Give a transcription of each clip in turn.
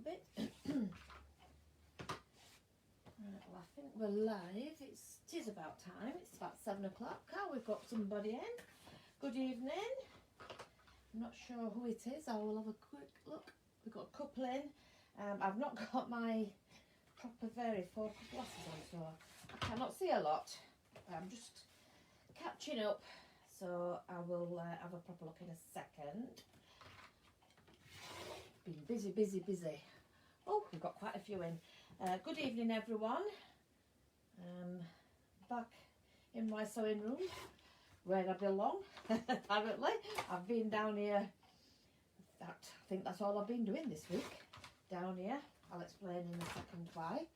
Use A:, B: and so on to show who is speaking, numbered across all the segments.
A: a bit. Right, well, I think we're live. It is about time. It's about 7 o'clock. Oh, we've got somebody in. Good evening. I'm not sure who it is. I will have a quick look. We've got a couple in. I've not got my proper varifocal glasses on, so I cannot see a lot. I'm just catching up, so I will have a proper look in a second. Been busy. Oh, we've got quite a few in. Good evening, everyone. Back in my sewing room, where I belong, apparently. I've been down here, I think that's all I've been doing this week, down here. I'll explain in a second why.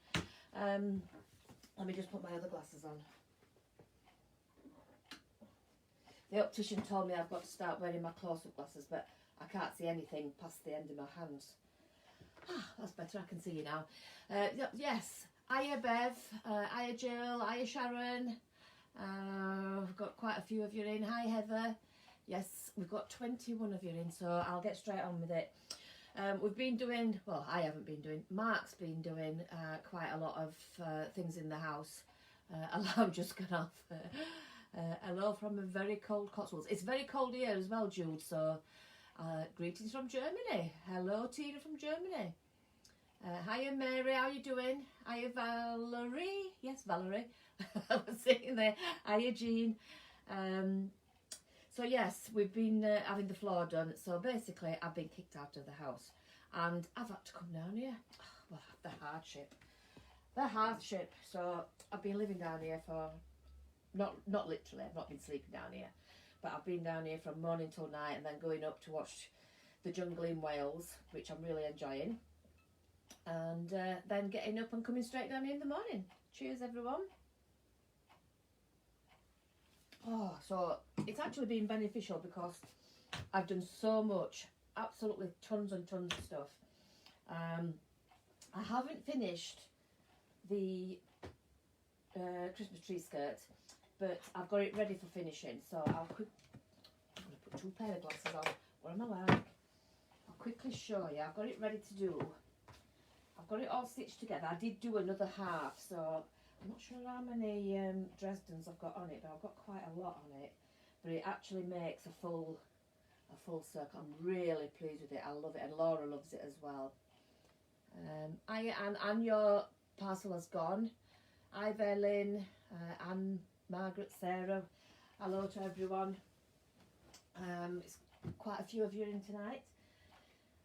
A: Let me just put my other glasses on. The optician told me I've got to start wearing my close-up glasses, but I can't see anything past the end of my hands. Ah, that's better, I can see you now. Yes, hiya Bev, hiya Jill, hiya Sharon. We've got quite a few of you in. Hi Heather. Yes, we've got 21 of you in, so I'll get straight on with it. We've been doing, well, I haven't been doing, Mark's been doing quite a lot of things in the house. Alarm just gone off. Hello from a very cold Cotswolds. It's very cold here as well, Jude, so greetings from Germany. Hello, Tina from Germany. Hiya, Mary, how you doing? Hiya, Valerie. Yes, Valerie. I was sitting there. Hiya, Jean. So yes, we've been having the floor done. So basically, I've been kicked out of the house, and I've had to come down here. Well, the hardship. So I've been living down here for not literally. I've not been sleeping down here, but I've been down here from morning till night, and then going up to watch the jungle in Wales, which I'm really enjoying, and then getting up and coming straight down here in the morning. Cheers, everyone. Oh, so it's actually been beneficial because I've done so much, absolutely tons and tons of stuff. I haven't finished the Christmas tree skirt, but I've got it ready for finishing. So I'm going to put 2 pair of glasses on. What am I like? I'll quickly show you. I've got it ready to do. I've got it all stitched together. I did do another half, so I'm not sure how many Dresdens I've got on it, but I've got quite a lot on it. But it actually makes a full circle. I'm really pleased with it. I love it, and Laura loves it as well. And your parcel has gone. Hi, Verlyn, Anne, Margaret, Sarah. Hello to everyone. It's quite a few of you in tonight,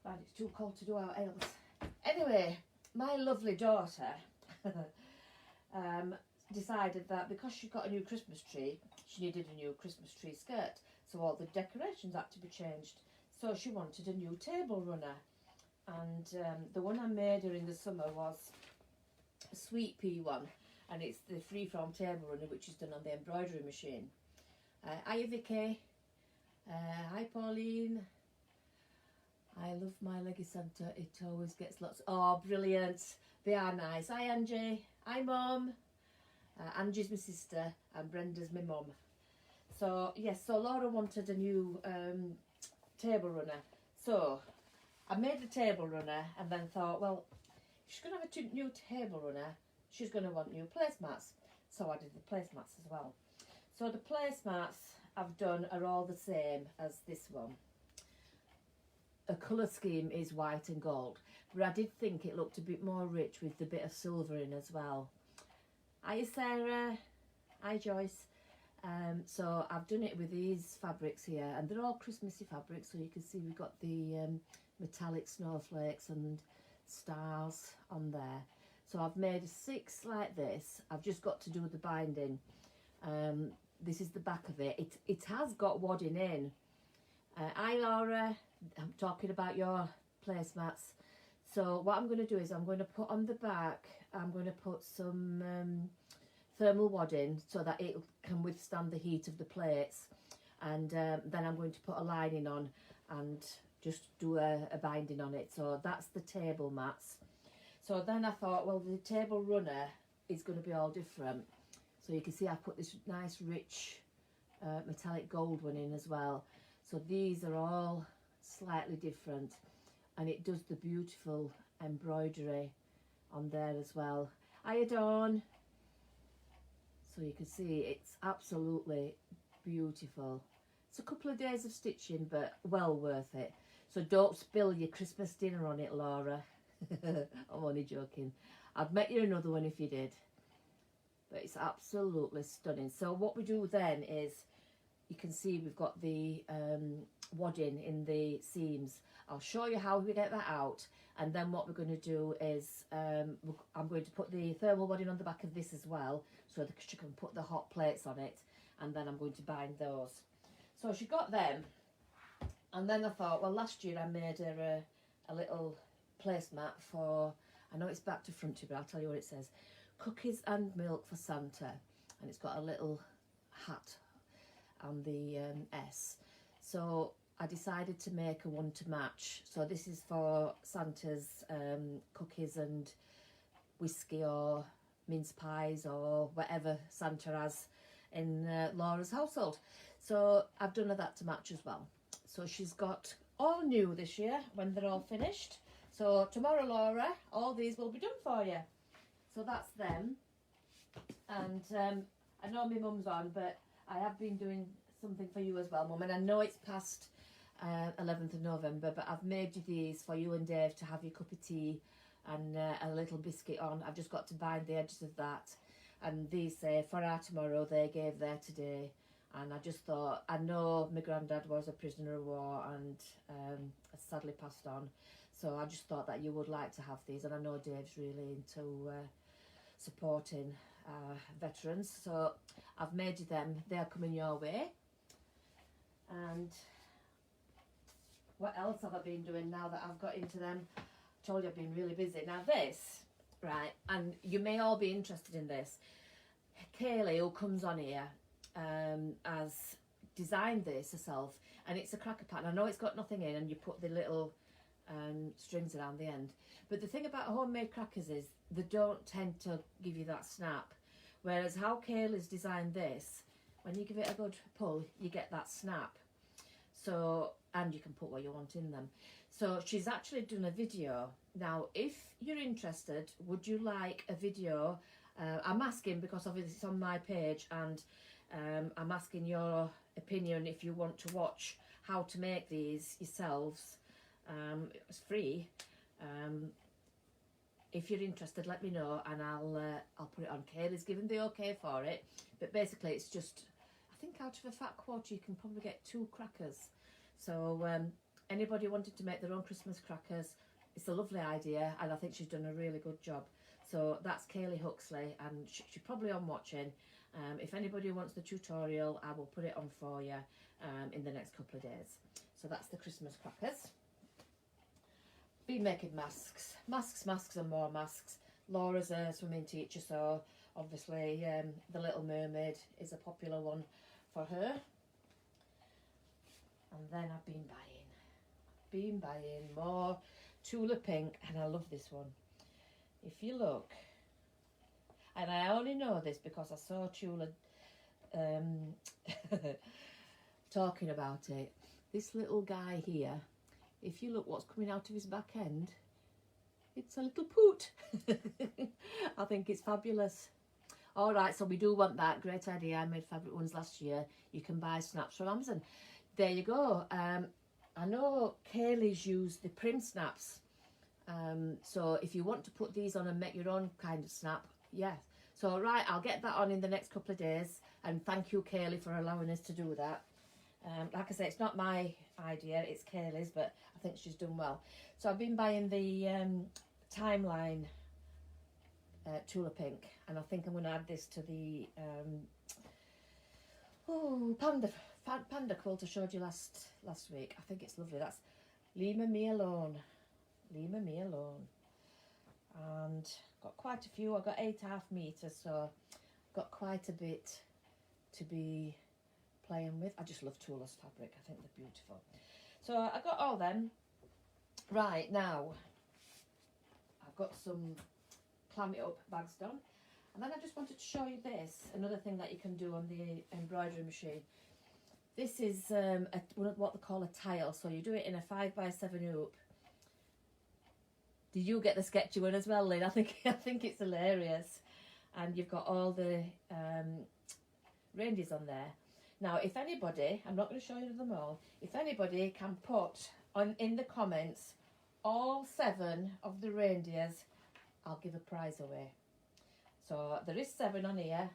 A: but it's too cold to do our ales. Anyway, my lovely daughter decided that because she got a new Christmas tree, she needed a new Christmas tree skirt, so all the decorations had to be changed. So she wanted a new table runner, and the one I made her in the summer was a sweet pea one, and it's the freeform table runner, which is done on the embroidery machine. Hiya Vicky. Hi Pauline. I love my leggy Santa. It always gets lots. Oh, brilliant. They are nice. Hi Angie. Hi Mum. Angie's my sister and Brenda's my mum. So yes, so Laura wanted a new table runner. So I made the table runner and then thought, well, if she's going to have a new table runner, she's going to want new placemats. So I did the placemats as well. So the placemats I've done are all the same as this one. A colour scheme is white and gold, but I did think it looked a bit more rich with the bit of silver in as well. Hi Sarah, hi Joyce. So I've done it with these fabrics here, and they're all Christmassy fabrics, so you can see we've got the metallic snowflakes and stars on there. So I've made 6 like this. I've just got to do the binding. This is the back of it. It has got wadding in. Hi Laura, I'm talking about your placemats. So what I'm going to do is I'm going to put on the back, I'm going to put some thermal wadding so that it can withstand the heat of the plates, and then I'm going to put a lining on and just do a binding on it. So that's the table mats. So then I thought, well, the table runner is going to be all different. So you can see I put this nice rich metallic gold one in as well. So these are all slightly different, and it does the beautiful embroidery on there as well. Hiya Dawn. So you can see it's absolutely beautiful. It's a couple of days of stitching, but well worth it. So don't spill your Christmas dinner on it, Laura. I'm only joking. I'd make you another one if you did. But it's absolutely stunning. So what we do then is, you can see we've got the wadding in the seams. I'll show you how we get that out, and then what we're going to do is I'm going to put the thermal wadding on the back of this as well, so that she can put the hot plates on it, and then I'm going to bind those. So she got them, and then I thought, well, last year I made her a little placemat for, I know it's back to front, but I'll tell you what it says: cookies and milk for Santa, and it's got a little hat on the S. So I decided to make a one to match. So this is for Santa's cookies and whiskey or mince pies or whatever Santa has in Laura's household. So I've done her that to match as well. So she's got all new this year when they're all finished. So tomorrow, Laura, all these will be done for you. So that's them. And I know my mum's on, but I have been doing something for you as well, Mum. And I know it's past 11th of November, but I've made you these for you and Dave to have your cup of tea and a little biscuit on. I've just got to bind the edges of that. And these say, for our tomorrow, they gave their today. And I just thought, I know my granddad was a prisoner of war and has sadly passed on. So I just thought that you would like to have these. And I know Dave's really into supporting veterans. So I've made you them. They're coming your way. And what else have I been doing now that I've got into them? I told you I've been really busy. Now this, right, and you may all be interested in this. Kaylee, who comes on here, has designed this herself, and it's a cracker pattern. I know it's got nothing in, and you put the little strings around the end. But the thing about homemade crackers is they don't tend to give you that snap. Whereas how Kaylee's designed this, when you give it a good pull, you get that snap. So, and you can put what you want in them. So she's actually done a video. Now, if you're interested, would you like a video? I'm asking because obviously it's on my page, and I'm asking your opinion if you want to watch how to make these yourselves. It's free. If you're interested, let me know, and I'll put it on. Kaylee's given the okay for it, but basically it's just, I think out of a fat quarter you can probably get 2 crackers. So anybody wanted to make their own Christmas crackers, it's a lovely idea, and I think she's done a really good job. So that's Kaylee Huxley, and she's probably on watching. If anybody wants the tutorial, I will put it on for you in the next couple of days. So that's the Christmas crackers. Been making masks, and more masks. Laura's a swimming teacher, so obviously the Little Mermaid is a popular one for her. And then I've been buying more Tula Pink, and I love this one. If you look, and I only know this because I saw Tula talking about it. This little guy here, if you look what's coming out of his back end, it's a little poot. I think it's fabulous. All right, so we do want that. Great idea. I made fabric ones last year. You can buy snaps from Amazon. There you go. I know Kaylee's used the prim snaps. So if you want to put these on and make your own kind of snap, yes. So right, I'll get that on in the next couple of days. And thank you, Kaylee, for allowing us to do that. Like I say, it's not my idea, it's Kaylee's, but I think she's done well. So I've been buying the Timeline Tula Pink, and I think I'm going to add this to the Panda quilt I showed you last week. I think it's lovely. That's Leave Me Alone. Leave Me Alone. And got quite a few. I've got 8.5 meters, so I've got quite a bit to be playing with. I just love Tula's fabric. I think they're beautiful. So I got all them. Right, now I've got some clam it up bags done. And then I just wanted to show you this, another thing that you can do on the embroidery machine. This is what they call a tile. So you do it in a 5x7 hoop. Did you get the sketchy one as well, Lynn? I think it's hilarious. And you've got all the reindeers on there. Now, if anybody, I'm not going to show you them all, if anybody can put in the comments all 7 of the reindeers, I'll give a prize away. So there is 7 on here.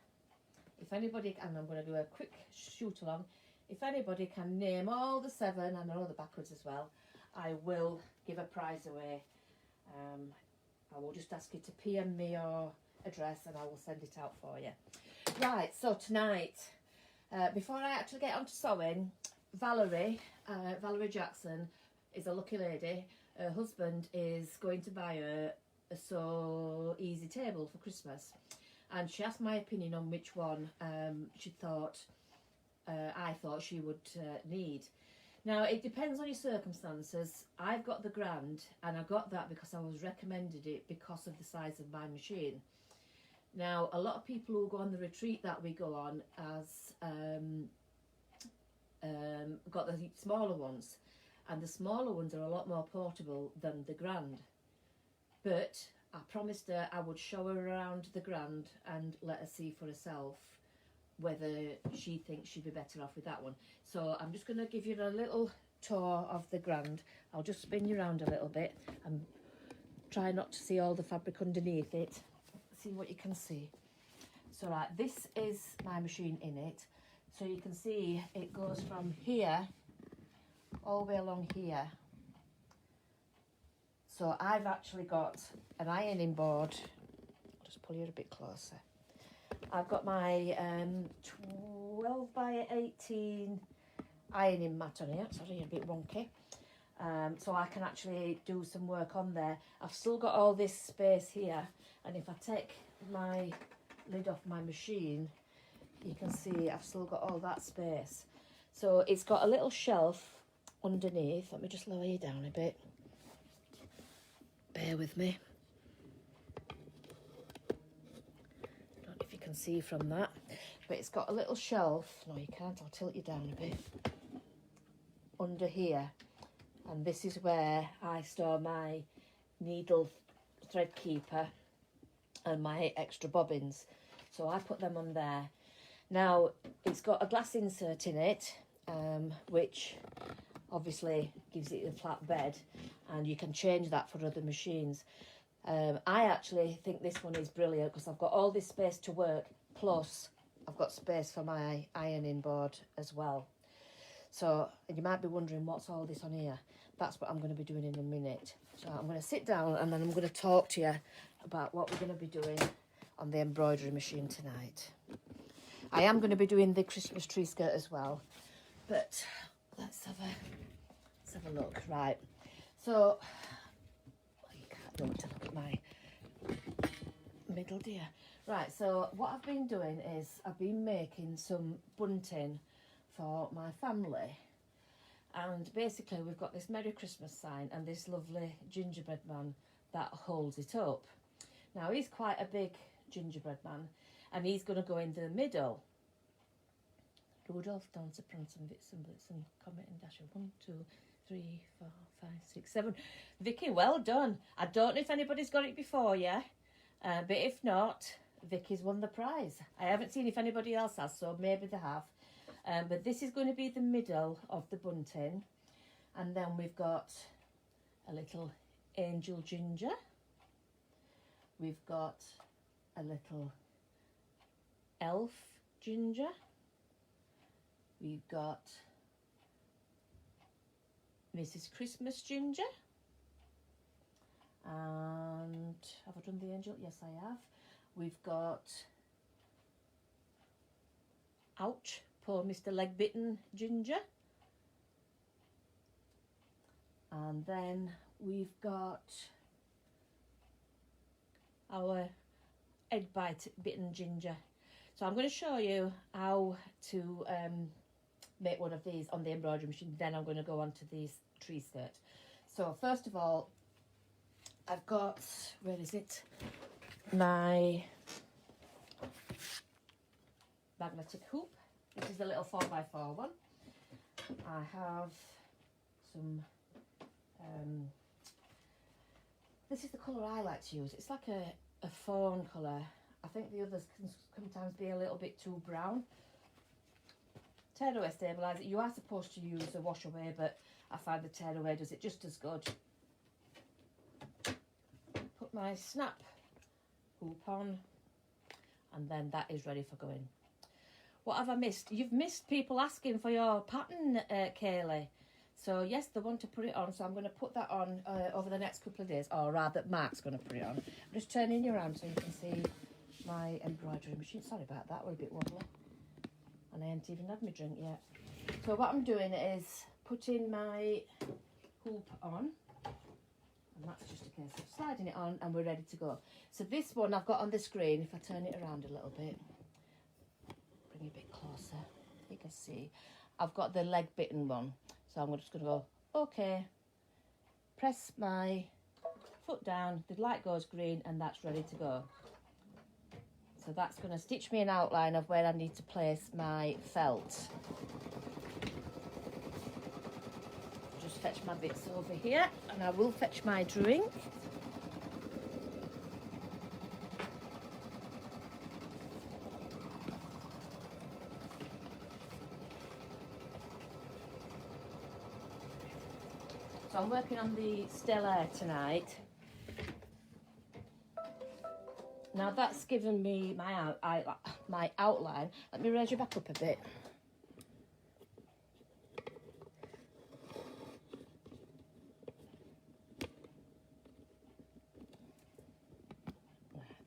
A: If anybody, and I'm going to do a quick shoot along, if anybody can name all the 7, and I know the backwards as well, I will give a prize away. I will just ask you to PM me your address and I will send it out for you. Right, so tonight, before I actually get on to sewing, Valerie Jackson is a lucky lady. Her husband is going to buy her a So Easy table for Christmas, and she asked my opinion on which one she thought I thought she would need. Now, it depends on your circumstances. I've got the Grand, and I got that because I was recommended it because of the size of my machine. Now, a lot of people who go on the retreat that we go on has got the smaller ones, and the smaller ones are a lot more portable than the Grand. But I promised her I would show her around the Grand and let her see for herself whether she thinks she'd be better off with that one. So I'm just going to give you a little tour of the Grand. I'll just spin you around a little bit and try not to see all the fabric underneath it. See what you can see. So right, this is my machine in it. So you can see it goes from here all the way along here. So I've actually got an ironing board. I'll just pull you a bit closer. I've got my 12 by 18 ironing mat on here. Sorry, a bit wonky. So I can actually do some work on there. I've still got all this space here, and if I take my lid off my machine, you can see I've still got all that space. So it's got a little shelf underneath. Let me just lower you down a bit. Bear with me. Don't know if you can see from that, but it's got a little shelf. No, you can't. I'll tilt you down a bit. Under here, and this is where I store my needle thread keeper and my extra bobbins. So I put them on there. Now, it's got a glass insert in it, which obviously gives it a flat bed, and you can change that for other machines. I actually think this one is brilliant because I've got all this space to work, plus I've got space for my ironing board as well. So you might be wondering, what's all this on here? That's what I'm going to be doing in a minute. So I'm going to sit down and then I'm going to talk to you about what we're going to be doing on the embroidery machine tonight. I am going to be doing the Christmas tree skirt as well, but let's have a look. Right, so you can't know to look at my middle, dear. Right, so what I've been doing is I've been making some bunting for my family, and basically we've got this Merry Christmas sign and this lovely gingerbread man that holds it up. Now, he's quite a big gingerbread man, and he's going to go in the middle. Rudolph, Dancer, Prancer, Vixen, Blitzen, Comet and Dasher. 1, 2, 3, 4, 5, 6, 7. Vicky, well done. I don't know if anybody's got it before you, but if not, Vicky's won the prize. I haven't seen if anybody else has, so maybe they have. But this is going to be the middle of the bunting, and then we've got a little angel ginger. We've got a little elf ginger. We've got Mrs. Christmas ginger. And have I done the angel? Yes, I have. We've got, ouch, poor Mr. Legbitten ginger. And then we've got our egg bitten ginger. So I'm going to show you how to make one of these on the embroidery machine. Then I'm going to go on to these tree skirt. So first of all, I've got, where is it? My magnetic hoop. This is the little 4x4 one. I have some This is the colour I like to use. It's like a fawn colour. I think the others can sometimes be a little bit too brown. Tearaway stabiliser. You are supposed to use a wash away, but I find the tearaway does it just as good. Put my snap hoop on, and then that is ready for going. What have I missed? You've missed people asking for your pattern, Kaylee. So yes, they want to put it on, so I'm going to put that on over the next couple of days, or rather Mark's going to put it on. I'm just turning you around so you can see my embroidery machine. Sorry about that, we're a bit wobbly. And I haven't even had my drink yet. So what I'm doing is putting my hoop on, and that's just a case of sliding it on and we're ready to go. So this one I've got on the screen, if I turn it around a little bit, bring it a bit closer, you can see, I've got the leg bitten one. So I'm just going to go, okay, press my foot down, the light goes green, and that's ready to go. So that's going to stitch me an outline of where I need to place my felt. Just fetch my bits over here, and I will fetch my drink. So I'm working on the Stella tonight. Now that's given me my outline. Let me raise you back up a bit.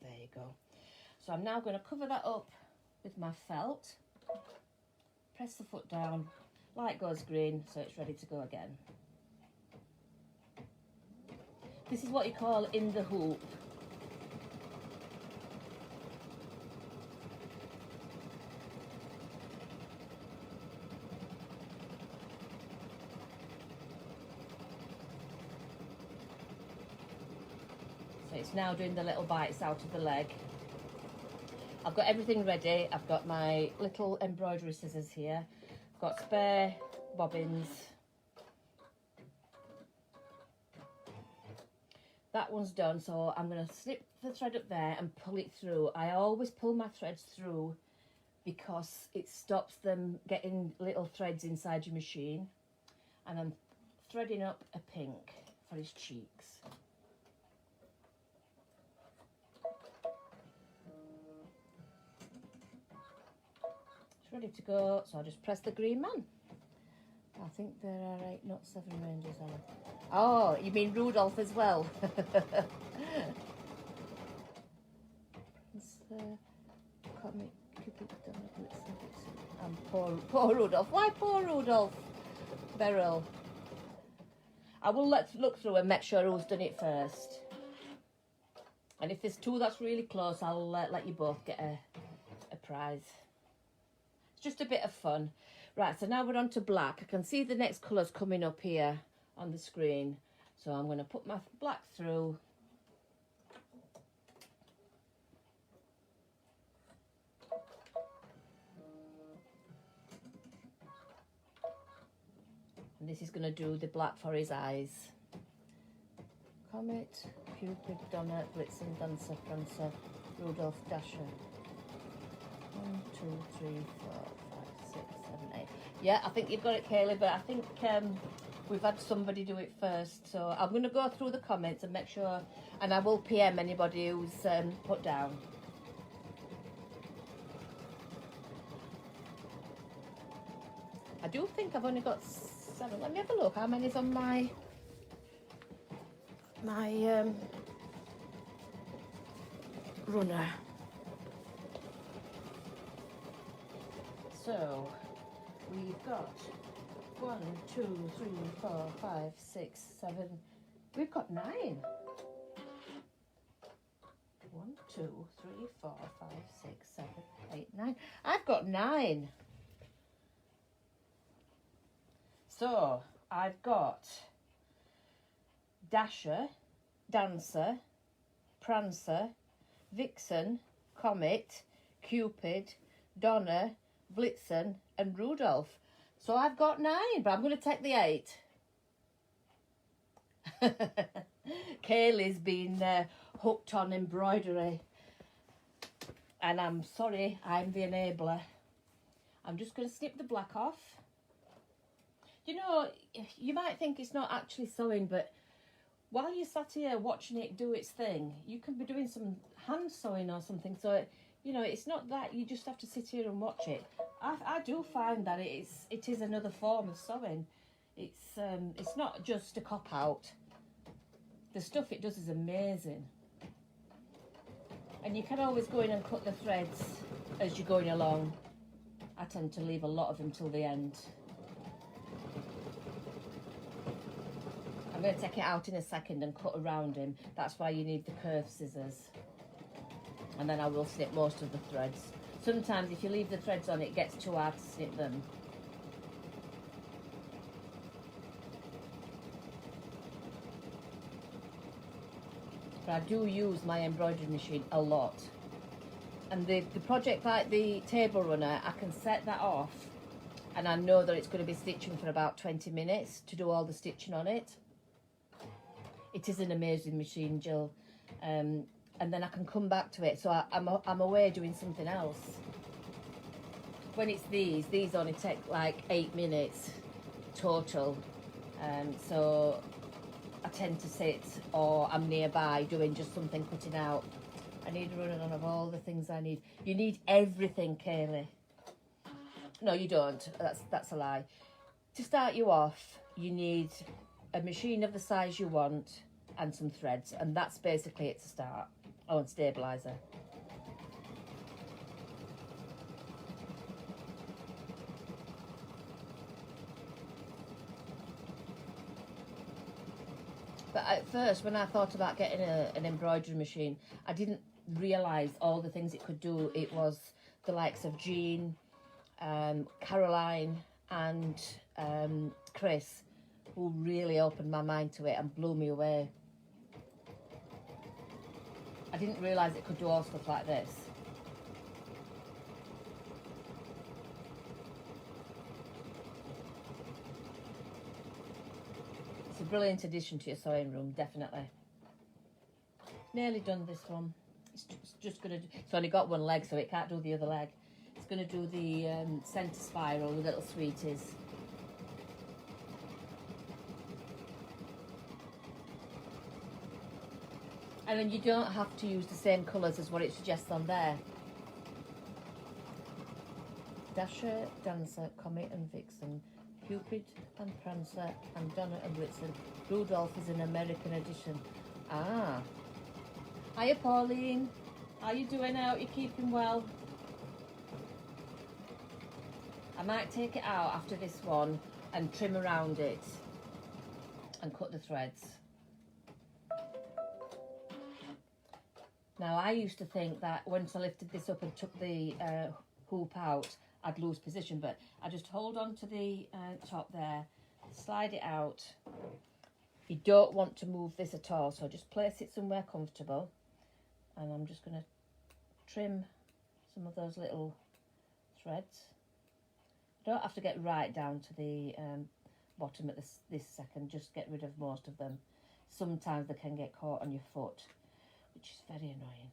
A: There you go. So I'm now going to cover that up with my felt. Press the foot down. Light goes green, so it's ready to go again. This is what you call in the hoop. So it's now doing the little bites out of the leg. I've got everything ready. I've got my little embroidery scissors here. I've got spare bobbins. That one's done, so I'm going to slip the thread up there and pull it through. I always pull my threads through because it stops them getting little threads inside your machine. And I'm threading up a pink for his cheeks. It's ready to go, so I'll just press the green man. I think there are 8, not 7 ranges on it. Oh, you mean Rudolph as well? Poor Rudolph. Why poor Rudolph? Beryl. I will look through and make sure who's done it first. And if there's 2 that's really close, I'll let you both get a prize. It's just a bit of fun. Right, so now we're on to black. I can see the next colours coming up here on the screen. So I'm going to put my black through. And this is going to do the black for his eyes. Comet, Cupid, Donna, Blitzen, Dancer, Prancer, Rudolph, Dasher. 1, 2, 3, 4, 5, 6, 7, 8. Yeah, I think you've got it, Kaylee, but I think we've had somebody do it first. So I'm going to go through the comments and make sure, and I will PM anybody who's put down. I do think I've only got 7. Let me have a look. How many's on my runner? So we've got 1, 2, 3, 4, 5, 6, 7. We've got 9. 1, 2, 3, 4, 5, 6, 7, 8, 9. I've got 9. So I've got Dasher, Dancer, Prancer, Vixen, Comet, Cupid, Donna, Blitzen and Rudolph. So I've got 9, but I'm going to take the 8. Kaylee's been hooked on embroidery, and I'm sorry, I'm the enabler. I'm just going to snip the black off. You know, you might think it's not actually sewing, but while you're sat here watching it do its thing, you can be doing some hand sewing or something. So, you know, it's not that you just have to sit here and watch it. I do find that it is another form of sewing. It's not just a cop out. The stuff it does is amazing. And you can always go in and cut the threads as you're going along. I tend to leave a lot of them till the end. I'm going to take it out in a second and cut around him. That's why you need the curved scissors. And then I will snip most of the threads. Sometimes if you leave the threads on, it gets too hard to snip them. But I do use my embroidery machine a lot. And the project like the table runner, I can set that off and I know that it's going to be stitching for about 20 minutes to do all the stitching on it. It is an amazing machine, Jill. And then I can come back to it. So I'm away doing something else. When it's these only take like 8 minutes total. So I tend to sit, or I'm nearby doing just something, cutting out. I need a running on of all the things I need. You need everything, Kaylee. No, you don't. That's a lie. To start you off, you need a machine of the size you want and some threads, and that's basically it to start. Oh, and stabilizer. But at first, when I thought about getting an embroidery machine, I didn't realise all the things it could do. It was the likes of Jean, Caroline and Chris, who really opened my mind to it and blew me away. I didn't realise it could do all stuff like this. It's a brilliant addition to your sewing room, definitely. Nearly done this one. It's just going to... It's only got one leg, so it can't do the other leg. It's going to do the centre spiral, the little sweeties. And then you don't have to use the same colours as what it suggests on there. Dasher, Dancer, Comet and Vixen, Cupid and Prancer, and Donna and Blitzen. Rudolph is an American edition. Ah. Hiya, Pauline. How you doing out? You keeping well? I might take it out after this one and trim around it and cut the threads. Now, I used to think that once I lifted this up and took the hoop out, I'd lose position, but I just hold on to the top there, slide it out. You don't want to move this at all, so just place it somewhere comfortable. And I'm just going to trim some of those little threads. You don't have to get right down to the bottom at this second, just get rid of most of them. Sometimes they can get caught on your foot, which is very annoying.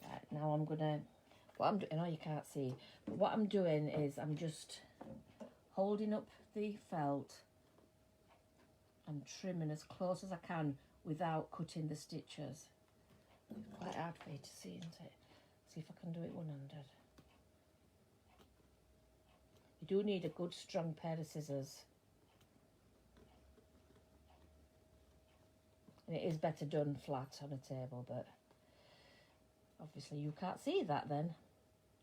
A: Right, now I'm gonna, what I'm doing, I know you can't see, but what I'm doing is I'm just holding up the felt and trimming as close as I can without cutting the stitches. It's quite hard for you to see, isn't it? See if I can do it one-handed. You do need a good strong pair of scissors. And it is better done flat on a table, but obviously you can't see that then.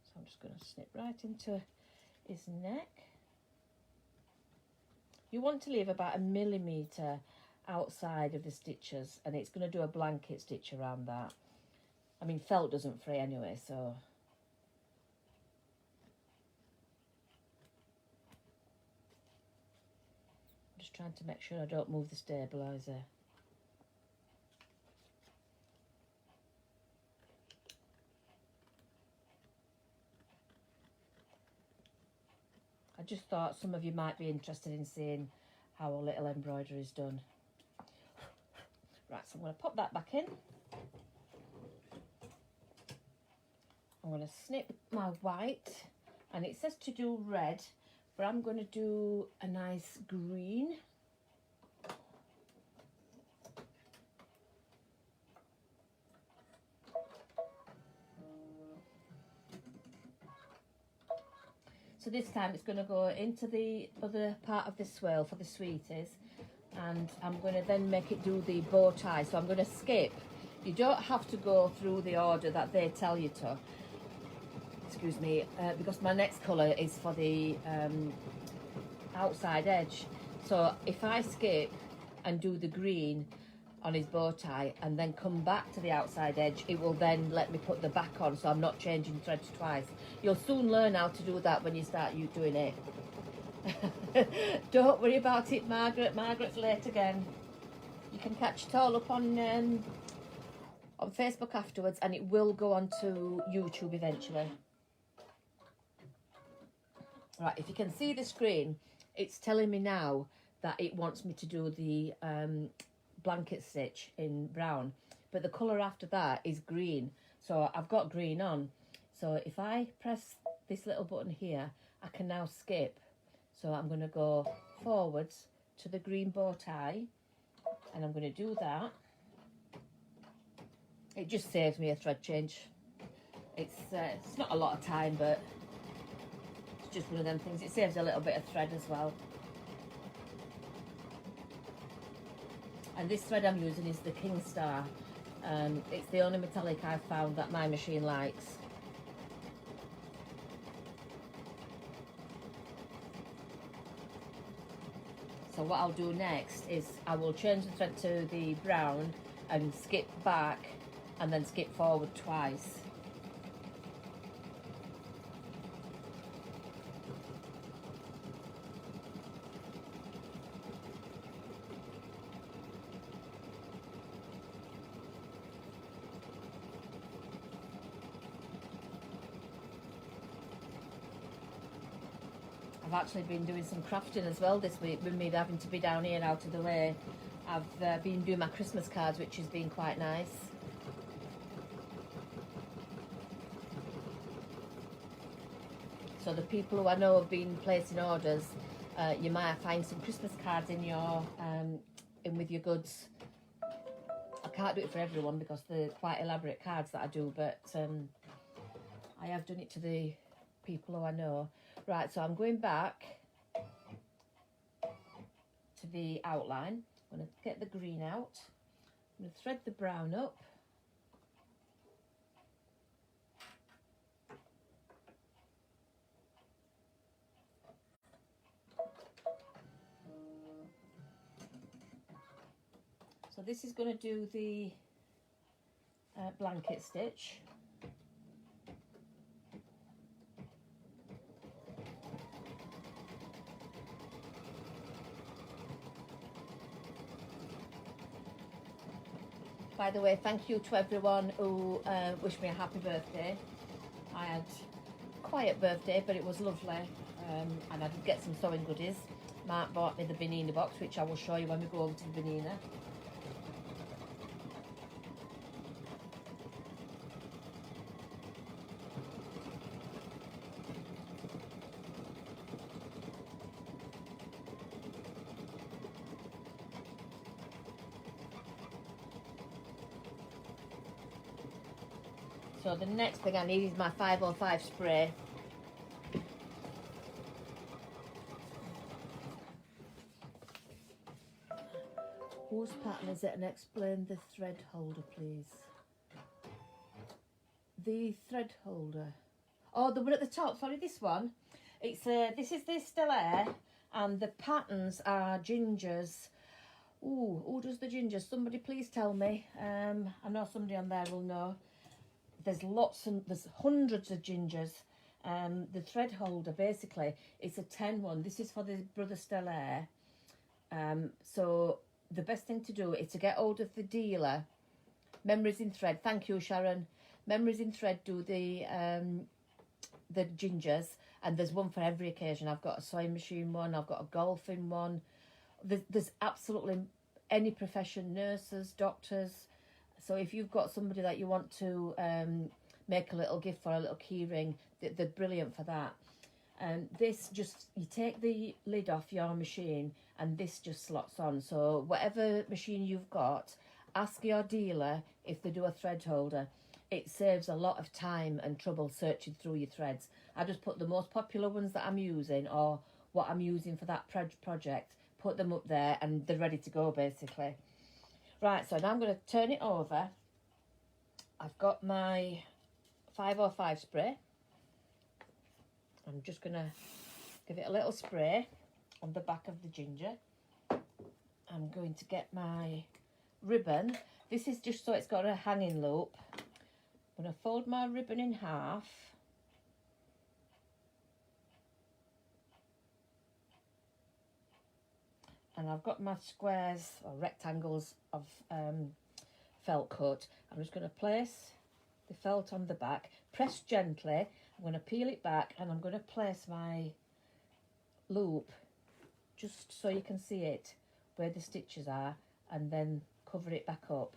A: So I'm just going to snip right into his neck. You want to leave about 1 millimetre outside of the stitches, and it's going to do a blanket stitch around that. I mean, felt doesn't fray anyway, so... I'm just trying to make sure I don't move the stabiliser. just thought some of you might be interested in seeing how a little embroidery is done. Right, so I'm going to pop that back in. I'm going to snip my white, and it says to do red, but I'm going to do a nice green. So this time it's going to go into the other part of the swirl for the sweeties, and I'm going to then make it do the bow tie. So I'm going to skip. You don't have to go through the order that they tell you to. Excuse me, because my next colour is for the outside edge. So if I skip and do the green on his bow tie and then come back to the outside edge, it will then let me put the back on, so I'm not changing threads twice. You'll soon learn how to do that when you start doing it. Don't worry about it, Margaret. Margaret's late again. You can catch it all up on Facebook afterwards, and it will go onto YouTube eventually. Right, if you can see the screen, it's telling me now that it wants me to do the blanket stitch in brown, but the colour after that is green, so I've got green on. So if I press this little button here, I can now skip. So I'm going to go forwards to the green bow tie, and I'm going to do that. It just saves me a thread change. It's not a lot of time, but it's just one of them things. It saves a little bit of thread as well. And this thread I'm using is the King Star. It's the only metallic I've found that my machine likes. So what I'll do next is I will change the thread to the brown and skip back and then skip forward twice. I've actually been doing some crafting as well this week, with me having to be down here and out of the way. I've been doing my Christmas cards, which has been quite nice. So the people who I know have been placing orders, you might find some Christmas cards in your in with your goods. I can't do it for everyone because they're quite elaborate cards that I do, but I have done it to the people who I know. Right, so I'm going back to the outline. I'm going to get the green out. I'm going to thread the brown up. So this is going to do the blanket stitch. By the way, thank you to everyone who wished me a happy birthday. I had a quiet birthday, but it was lovely, and I did get some sewing goodies. Mark bought me the Banina box, which I will show you when we go over to the Banina. So the next thing I need is my 505 spray. Whose pattern is it? And explain the thread holder, please. The thread holder. Oh, the one at the top. Sorry, this one. It's this is the Stellaire, and the patterns are gingers. Ooh, who does the gingers? Somebody please tell me. I know somebody on there will know. There's there's hundreds of gingers. The thread holder, basically, it's a 10 one. This is for the Brother Stellaire. So the best thing to do is to get hold of the dealer. Memories in Thread. Thank you, Sharon. Memories in Thread do the the gingers, and there's one for every occasion. I've got a sewing machine one, I've got a golfing one. There's absolutely any profession, nurses, doctors. So if you've got somebody that you want to make a little gift for, a little key ring, they're brilliant for that. This just, you take the lid off your machine and this just slots on. So whatever machine you've got, ask your dealer if they do a thread holder. It saves a lot of time and trouble searching through your threads. I just put the most popular ones that I'm using, or what I'm using for that project, put them up there, and they're ready to go basically. Right, so now I'm going to turn it over. I've got my 505 spray. I'm just going to give it a little spray on the back of the ginger. I'm going to get my ribbon. This is just so it's got a hanging loop. I'm going to fold my ribbon in half. And I've got my squares or rectangles of felt cut. I'm just going to place the felt on the back, press gently. I'm going to peel it back and I'm going to place my loop just so you can see it where the stitches are, and then cover it back up.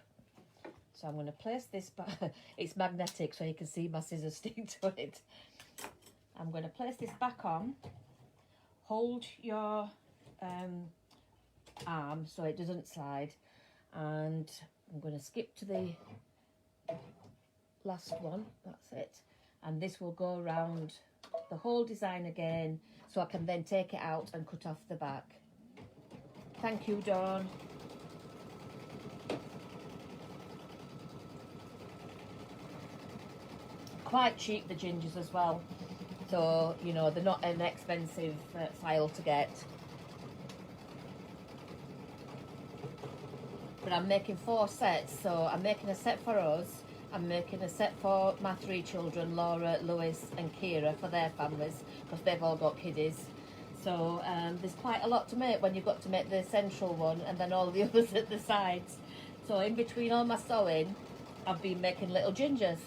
A: So I'm going to place this back. It's magnetic so you can see my scissors stick to it. I'm going to place this back on. Hold your arm so it doesn't slide, and I'm going to skip to the last one. That's it. And this will go around the whole design again, so I can then take it out and cut off the back. Thank you, Dawn. Quite cheap, the gingers as well, so you know they're not an expensive file to get. But I'm making 4 sets, so I'm making a set for us, I'm making a set for my 3 children, Laura, Lewis and Kira, for their families, because they've all got kiddies. So there's quite a lot to make when you've got to make the central one and then all the others at the sides. So in between all my sewing, I've been making little gingers.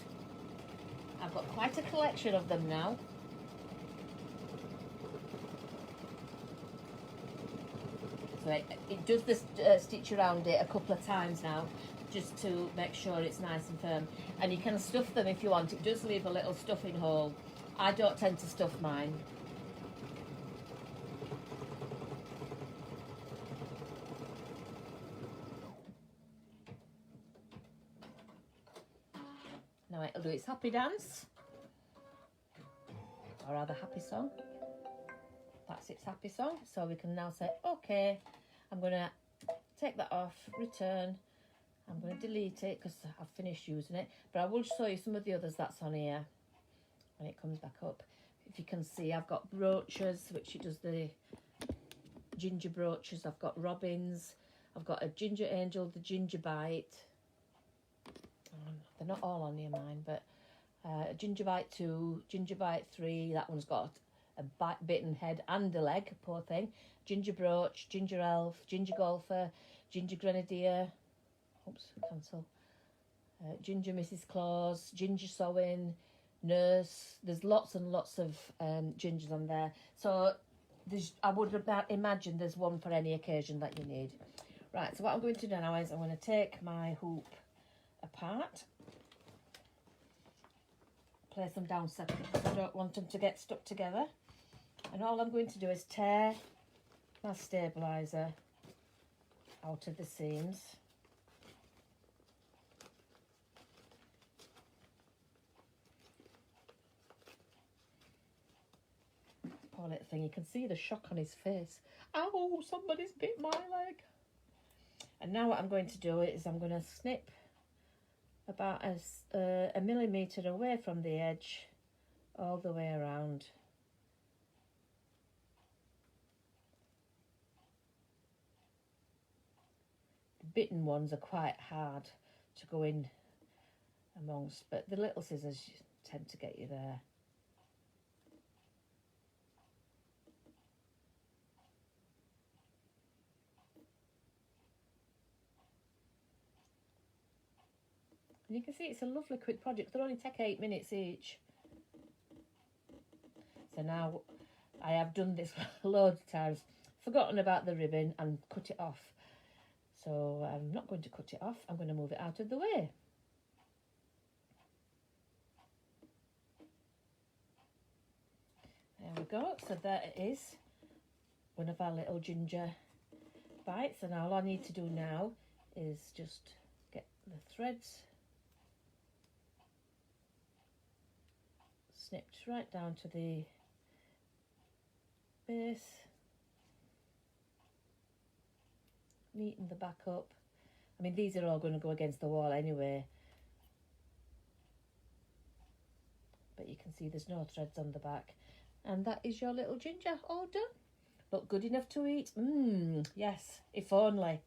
A: I've got quite a collection of them now. So it does this stitch around it a couple of times now, just to make sure it's nice and firm. And you can stuff them if you want. It does leave a little stuffing hole. I don't tend to stuff mine. Now it'll do its happy dance, or rather happy song. That's its happy song. So we can now say, okay, I'm going to take that off, return. I'm going to delete it because I've finished using it. But I will show you some of the others that's on here when it comes back up. If you can see, I've got brooches, which it does the ginger brooches. I've got robins. I've got a ginger angel, the ginger bite. They're not all on here, mine, but ginger bite 2, ginger bite 3. That one's got a bitten head and a leg, poor thing. Ginger brooch, ginger elf, ginger golfer, ginger grenadier. Oops, cancel. Ginger Mrs. Claus, ginger sewing, nurse. There's lots and lots of gingers on there. So I would imagine there's one for any occasion that you need. Right, so what I'm going to do now is I'm going to take my hoop apart, place them down separate because I don't want them to get stuck together. And all I'm going to do is tear my stabiliser out of the seams. Poor little thing, you can see the shock on his face. Ow, somebody's bit my leg. And now what I'm going to do is I'm going to snip about a millimetre away from the edge all the way around. The bitten ones are quite hard to go in amongst, but the little scissors tend to get you there. And you can see it's a lovely quick project. They'll only take 8 minutes each. So now I have done this loads of times, forgotten about the ribbon and cut it off. So I'm not going to cut it off, I'm going to move it out of the way. There we go, so there it is, one of our little ginger bites, and all I need to do now is just get the threads snipped right down to the base, neaten the back up. I mean, these are all going to go against the wall anyway, but you can see there's no threads on the back. And that is your little ginger all done. Look good enough to eat. Yes, if only.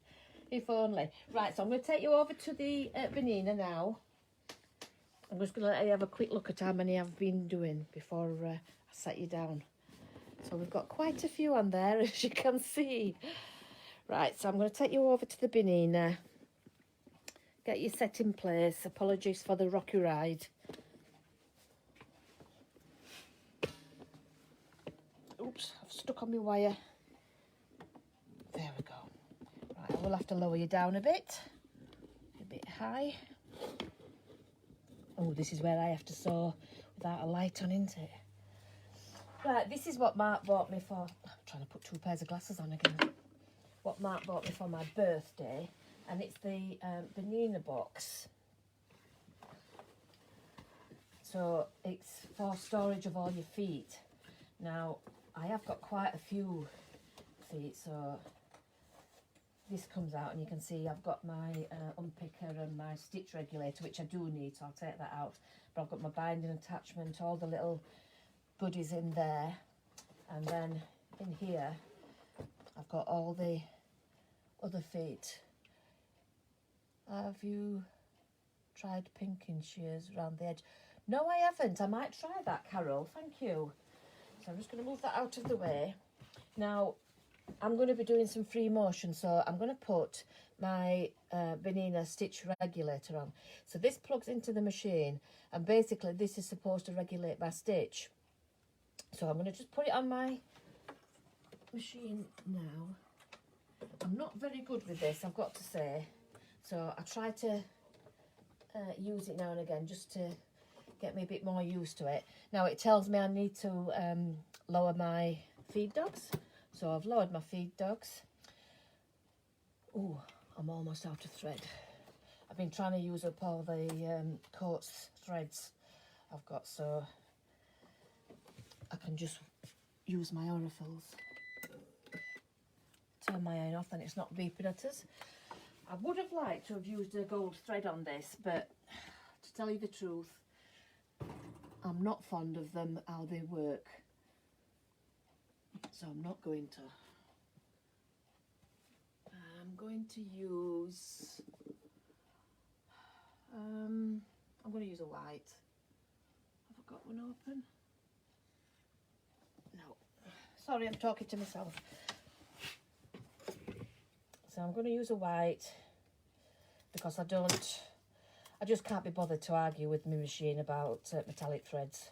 A: If only. Right, so I'm going to take you over to the Banina now. I'm just going to let you have a quick look at how many I've been doing before I set you down. So we've got quite a few on there, as you can see. Right, so I'm going to take you over to the Banina. Get you set in place. Apologies for the rocky ride. Oops, I've stuck on my wire. There we go. Right, I will have to lower you down a bit high. Oh, this is where I have to sew without a light on, isn't it? Right, this is what Mark bought me for... I'm trying to put 2 pairs of glasses on again. What Mark bought me for my birthday, and it's the Banina box. So it's for storage of all your feet. Now, I have got quite a few feet, so this comes out and you can see I've got my unpicker and my stitch regulator, which I do need, so I'll take that out. But I've got my binding attachment, all the little goodies in there, and then in here I've got all the other feet. Have you tried pinking shears around the edge? No, I haven't. I might try that, Carol. Thank you. So I'm just going to move that out of the way. Now, I'm going to be doing some free motion, so I'm going to put my Banina stitch regulator on. So this plugs into the machine, and basically this is supposed to regulate my stitch. So I'm going to just put it on my machine now. I'm not very good with this, I've got to say. So I try to use it now and again just to get me a bit more used to it. Now it tells me I need to lower my feed dogs. So I've lowered my feed dogs. Oh, I'm almost out of thread. I've been trying to use up all the coats threads I've got, so I can just use my aurifils. Turn my iron off, then it's not beeping at us. I would have liked to have used a gold thread on this, but to tell you the truth, I'm not fond of them, how they work. So I'm not going to. I'm going to use, I'm going to use a white. Have I got one open? No. Sorry, I'm talking to myself. So I'm going to use a white because I just can't be bothered to argue with my machine about metallic threads.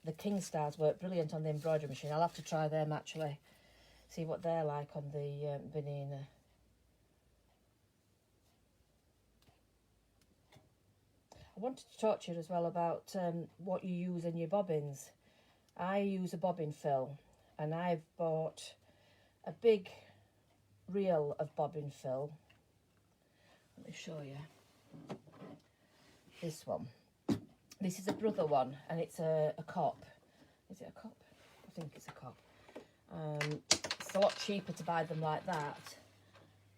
A: The King Stars work brilliant on the embroidery machine. I'll have to try them actually, see what they're like on the Banina. I wanted to talk to you as well about what you use in your bobbins. I use a bobbin fill, and I've bought a big reel of bobbin fill. Let me show you. This one. This is a Brother one, and it's a cop. Is it a cop? I think it's a cop. It's a lot cheaper to buy them like that,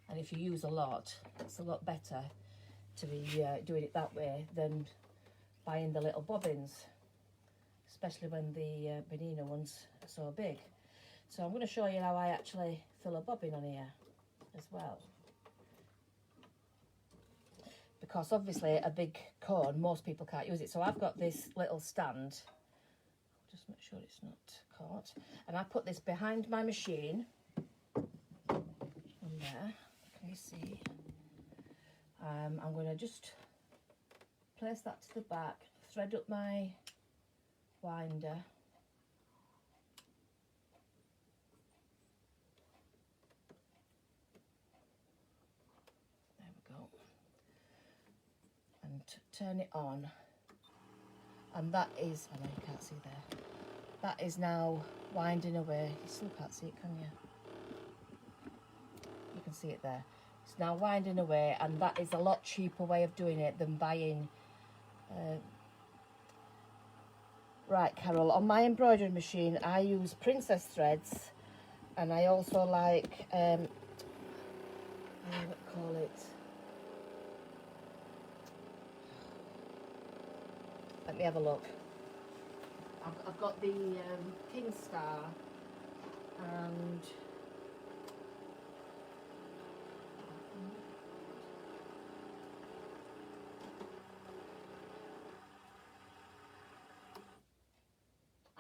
A: and if you use a lot, it's a lot better to be doing it that way than buying the little bobbins, especially when the Banina ones are so big. So I'm going to show you how I actually fill a bobbin on here as well. Because obviously a big cone, most people can't use it. So I've got this little stand. Just make sure it's not caught. And I put this behind my machine. On there, can you see? I'm going to just place that to the back, thread up my winder. There we go. And turn it on. And that is, I know you can't see there. That is now winding away. You still can't see it, can you? You can see it there. It's now winding away, and that is a lot cheaper way of doing it than buying. Right, Carol, on my embroidery machine, I use princess threads, and I also like, what do you call it? Let me have a look. I've got the King Star and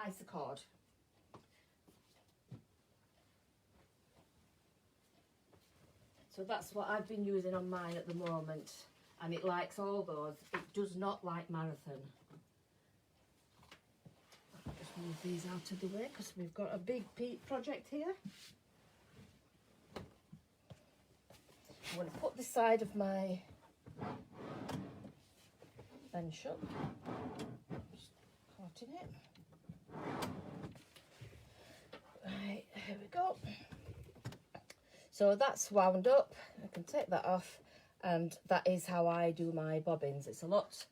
A: Isacord. So that's what I've been using on mine at the moment, and it likes all those. It does not like Marathon. I'll just move these out of the way because we've got a big project here. I'm going to put the side of my bench up. Just caught in it. Right, here we go. So that's wound up. I can take that off, and that is how I do my bobbins. It's a lot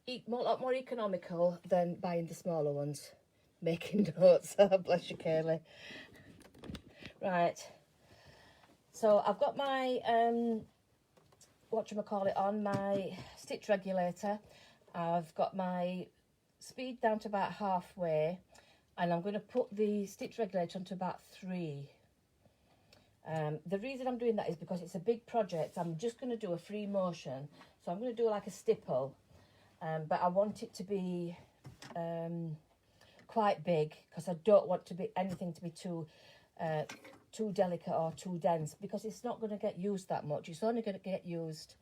A: more economical than buying the smaller ones. Making notes. Bless you, Kaylee. Right. So I've got my whatchamacallit on, my stitch regulator. I've got my speed down to about halfway, and I'm going to put the stitch regulator onto about 3. The reason I'm doing that is because it's a big project. I'm just going to do a free motion, so I'm going to do like a stipple, but I want it to be quite big because I don't want anything to be too delicate or too dense, because it's not going to get used that much. It's only going to get used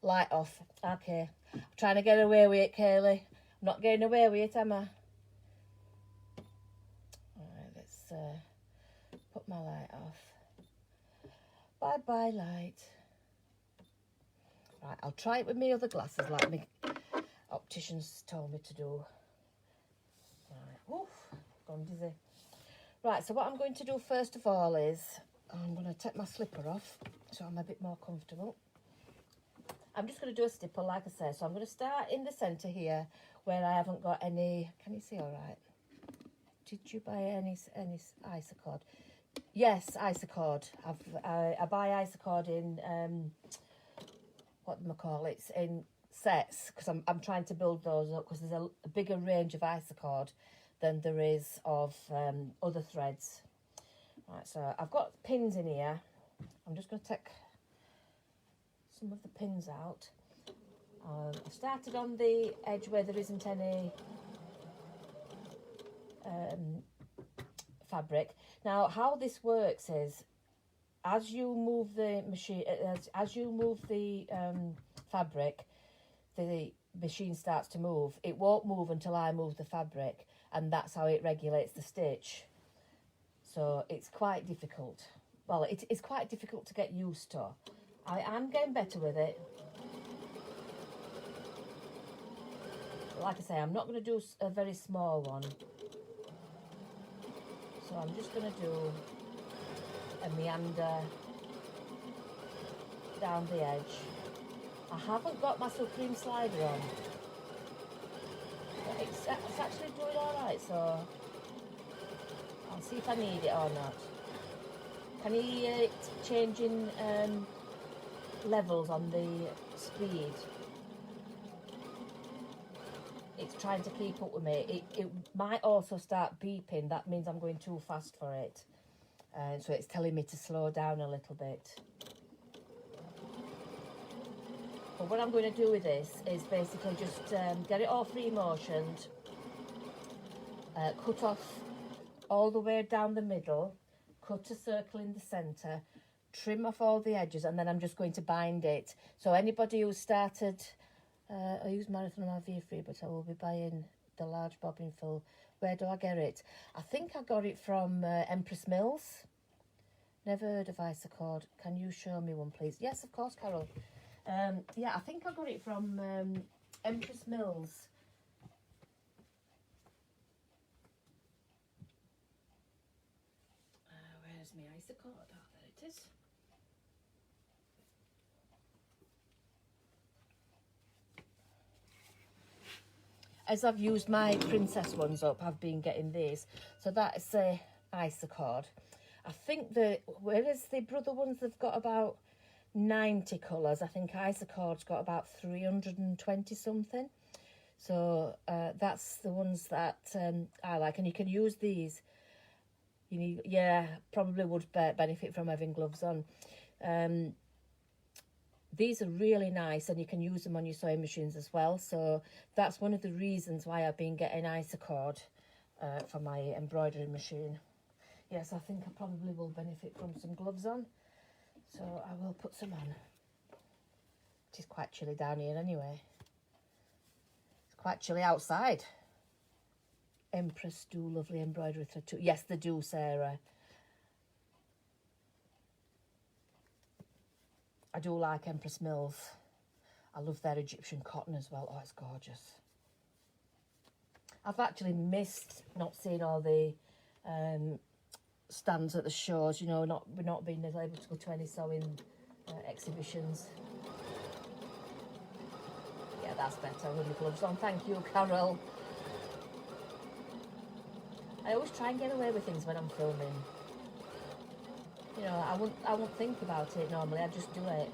A: light off. Okay, I'm trying to get away with it, Kaylee. I'm not getting away with it, am I? Alright, let's put my light off. Bye bye light. Right, I'll try it with my other glasses like my opticians told me to do. Right, oof, gone dizzy. Right, so what I'm going to do first of all is I'm going to take my slipper off so I'm a bit more comfortable. I'm just going to do a stipple, like I said. So I'm going to start in the centre here where I haven't got any. Can you see all right? Did you buy any Isacord? Yes, Isacord. I buy Isacord in what do I call it? In sets, because I'm trying to build those up, because there's a bigger range of Isacord than there is of other threads. Right, so I've got pins in here. I'm just going to take some of the pins out. I started on the edge where there isn't any fabric. Now, how this works is, as you move the machine, as you move the fabric, the machine starts to move. It won't move until I move the fabric, and that's how it regulates the stitch. So it's quite difficult. Well, it's quite difficult to get used to. I'm getting better with it. Like I say, I'm not going to do a very small one. So I'm just going to do a meander down the edge. I haven't got my Supreme slider on. But it's actually doing alright, so I'll see if I need it or not. Can you hear it changing levels on the speed? It's trying to keep up with me. It might also start beeping. That means I'm going too fast for it. So it's telling me to slow down a little bit. But what I'm going to do with this is basically just get it all free motioned, cut off all the way down the middle, cut a circle in the centre, trim off all the edges, and then I'm just going to bind it. So anybody who started I use Marathon on my V3, but I will be buying the large bobbin fill. Where do I get it? I think I got it from Empress Mills. Never heard of Isacord. Can you show me one, please? Yes, of course, Carol. Yeah, I think I got it from Empress Mills. Where's my Isacord? Oh, there it is. As I've used my princess ones up, I've been getting these. So that's a Isacord. I think whereas the brother ones, they've got about 90 colours. I think Isacord's got about 320 something. So that's the ones that I like. And you can use these. You need, yeah, probably would benefit from having gloves on. These are really nice, and you can use them on your sewing machines as well. So that's one of the reasons why I've been getting Isacord for my embroidery machine. Yes, I think I probably will benefit from some gloves on. So I will put some on. It is quite chilly down here anyway. It's quite chilly outside. Empress do lovely embroidery thread too. Yes, they do, Sarah. I do like Empress Mills. I love their Egyptian cotton as well. Oh, it's gorgeous. I've actually missed not seeing all the stands at the shows, you know, we're not being able to go to any sewing exhibitions. Yeah, that's better with the gloves on. Thank you, Carol. I always try and get away with things when I'm filming. You know, I won't think about it normally, I just do it.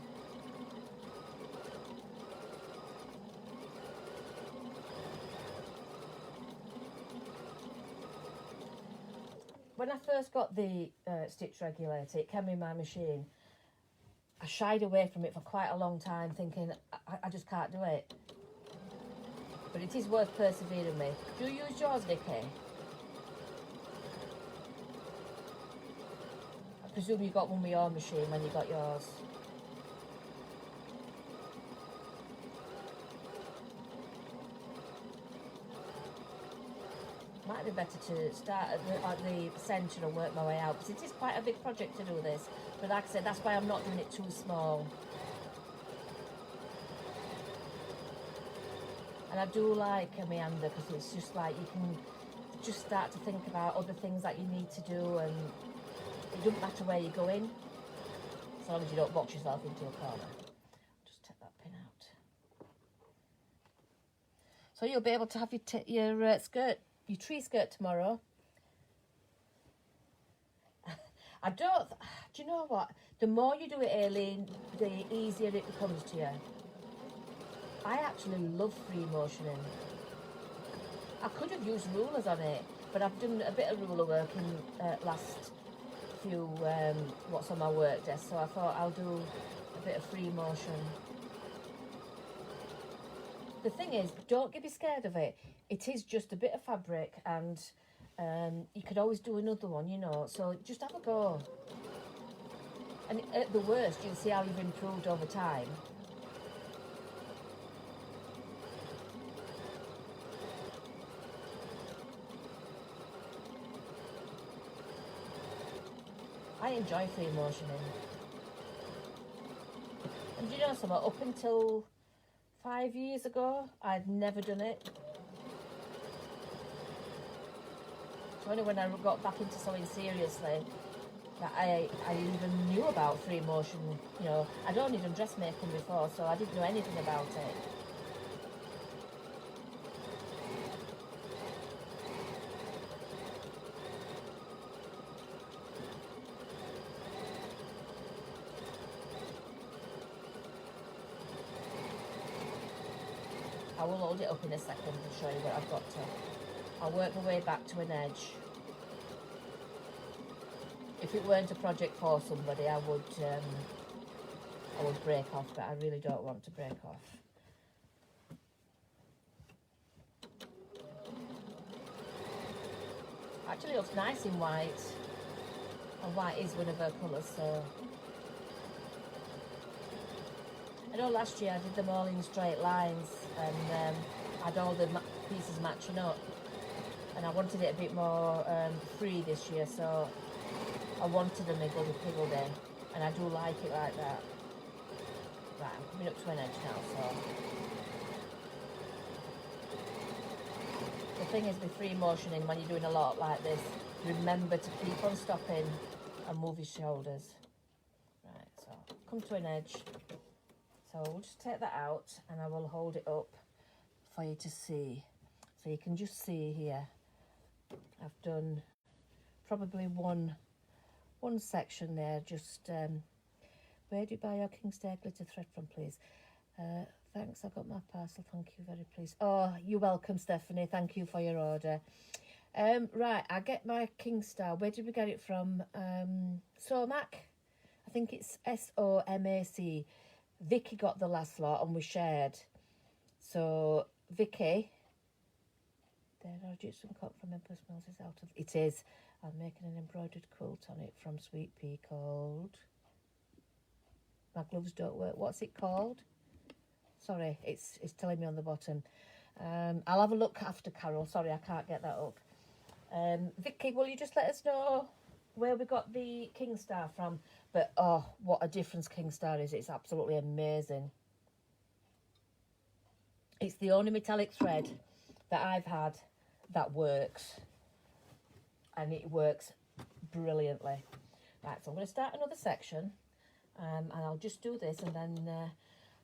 A: When I first got the stitch regulator, it came in my machine. I shied away from it for quite a long time, thinking I just can't do it. But it is worth persevering with. Do you use yours, Vicky? I presume you got one with your machine when you got yours. Might be better to start at the centre and work my way out, because it is quite a big project to do this. But like I said, that's why I'm not doing it too small. And I do like a meander, because it's just like you can just start to think about other things that you need to do, and it doesn't matter where you're going, as long as you don't box yourself into a corner. I'll just take that pin out. So you'll be able to have your skirt, your tree skirt tomorrow. Do you know what? The more you do it, Aileen, the easier it becomes to you. I actually love free motioning. I could have used rulers on it, but I've done a bit of ruler work in last few what's on my work desk, so I thought I'll do a bit of free motion. The thing is, don't get scared of it. It is just a bit of fabric, and you could always do another one, you know, so just have a go. And at the worst, you'll see how you've improved over time. I enjoy free motioning. And do you know something? Up until 5 years ago, I'd never done it. So only when I got back into sewing seriously that I even knew about free motion. You know, I'd only done dressmaking before, so I didn't know anything about it. I will hold it up in a second and show you where I've got to. I'll work my way back to an edge. If it weren't a project for somebody, I would break off, but I really don't want to break off. Actually, it looks nice in white, and white is one of her colours, so. I know last year I did them all in straight lines and had all the pieces matching up, and I wanted it a bit more free this year, so I wanted a higgledy-piggledy, and I do like it like that. Right, I'm coming up to an edge now, so the thing is with free motioning, when you're doing a lot like this, remember to keep on stopping and move your shoulders. Right, so come to an edge. So we'll just take that out and I will hold it up for you to see. So you can just see here, I've done probably one section there. Just, where do you buy your Kingstair glitter thread from, please? Thanks, I got my parcel, thank you, very pleased. Oh, you're welcome, Stephanie, thank you for your order. Right, I get my Kingstair, where did we get it from? Somac, I think it's SOMAC. Vicky got the last lot and we shared. So, Vicky, there are gypsum cut from Empress Mills is out of, it is. I'm making an embroidered quilt on it from Sweet Pea called, my gloves don't work, what's it called? Sorry, it's telling me on the bottom. I'll have a look after Carol. Sorry, I can't get that up. Vicky, will you just let us know where we got the Kingstair from? But, oh, what a difference Kingstair is. It's absolutely amazing. It's the only metallic thread that I've had that works. And it works brilliantly. Right, so I'm going to start another section. And I'll just do this and then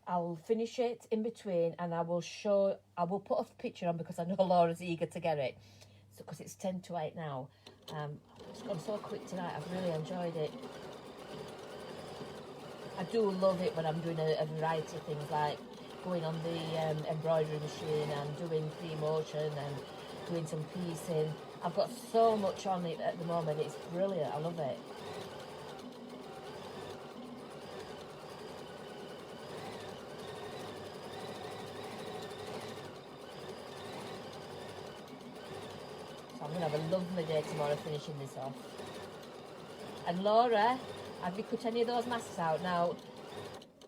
A: I'll finish it in between and I will put a picture on because I know Laura's eager to get it. So, because it's 10 to 8 now. It's gone so quick tonight, I've really enjoyed it. I do love it when I'm doing a variety of things like going on the embroidery machine and doing free motion and doing some piecing. I've got so much on it at the moment, it's brilliant, I love it. I'm going to have a lovely day tomorrow finishing this off. And Laura, have you cut any of those masks out? Now,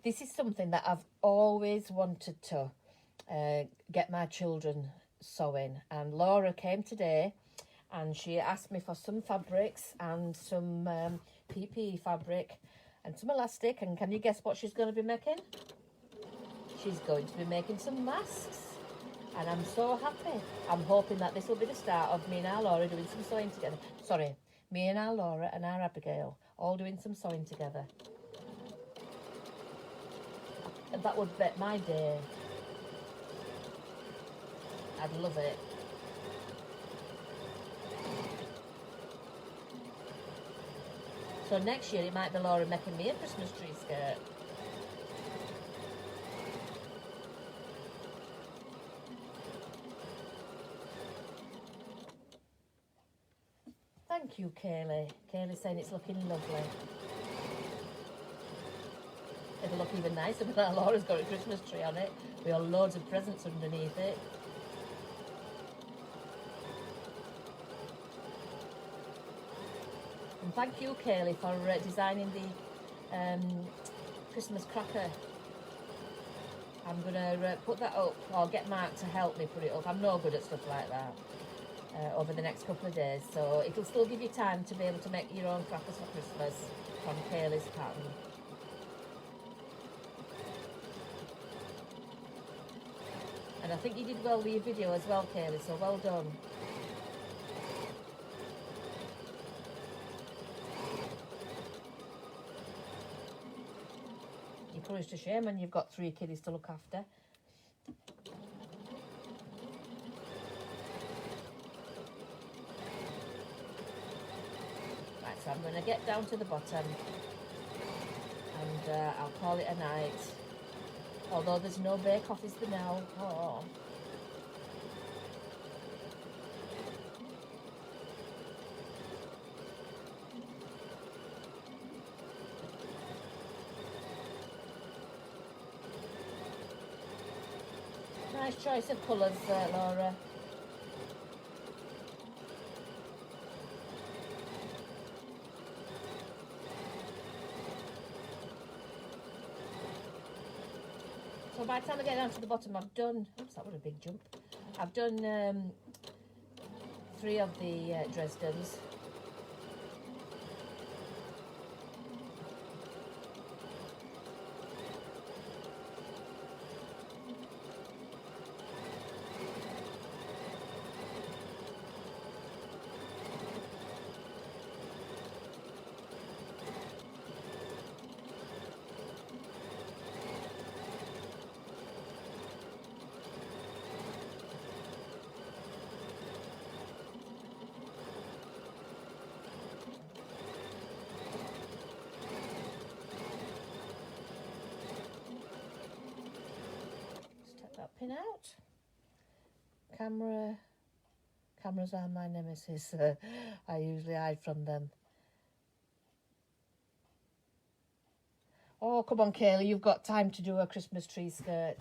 A: this is something that I've always wanted to get my children sewing. And Laura came today and she asked me for some fabrics and some PPE fabric and some elastic. And can you guess what she's going to be making? She's going to be making some masks. And I'm so happy. I'm hoping that this will be the start of me and our Laura doing some sewing together. Sorry, me and our Laura and our Abigail all doing some sewing together. And that would make my day. I'd love it. So next year it might be Laura making me a Christmas tree skirt. Thank you, Kaylee. Kaylee's saying it's looking lovely. It'll look even nicer when our Laura's got a Christmas tree on it with loads of presents underneath it. And thank you, Kaylee, for designing the Christmas cracker. I'm going to put that up, or get Mark to help me put it up. I'm no good at stuff like that. Over the next couple of days, so it'll still give you time to be able to make your own crackers for Christmas from Kaylee's pattern. And I think you did well with your video as well, Kaylee, so well done. You put us to shame when you've got 3 kiddies to look after. So I'm going to get down to the bottom and I'll call it a night. Although there's no bake off, is there now? Oh. Nice choice of colours, Laura. by the time I get down to the bottom, I've done, oops, that was a big jump. I've done 3 of the Dresdens. Pin out. Cameras are my nemesis. I usually hide from them. Oh, come on, Kaylee, you've got time to do a Christmas tree skirt.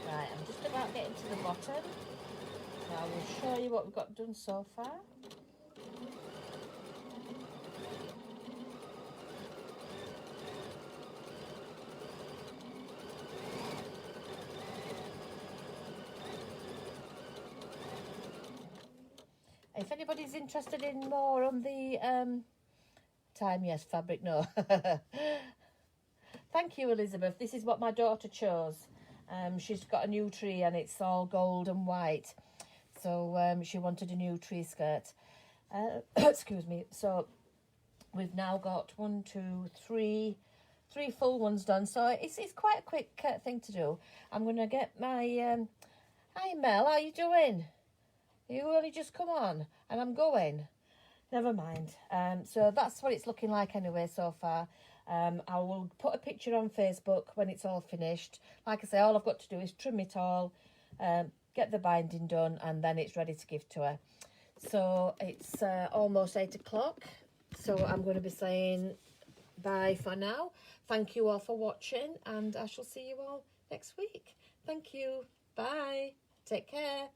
A: Right, I'm just about getting to the bottom, so I will show you what we've got done so far. If anybody's interested in more on the time, yes, fabric, no. Thank you, Elizabeth. This is what my daughter chose. She's got a new tree and it's all gold and white. So she wanted a new tree skirt. Excuse me. So we've now got 1, 2, 3 full ones done. So it's quite a quick thing to do. I'm going to get my... Hi, Mel. How you doing? You only just come on and I'm going. Never mind. So that's what it's looking like anyway so far. I will put a picture on Facebook when it's all finished. Like I say, all I've got to do is trim it all, get the binding done, and then it's ready to give to her. So it's almost 8 o'clock. So I'm going to be saying bye for now. Thank you all for watching, and I shall see you all next week. Thank you. Bye. Take care.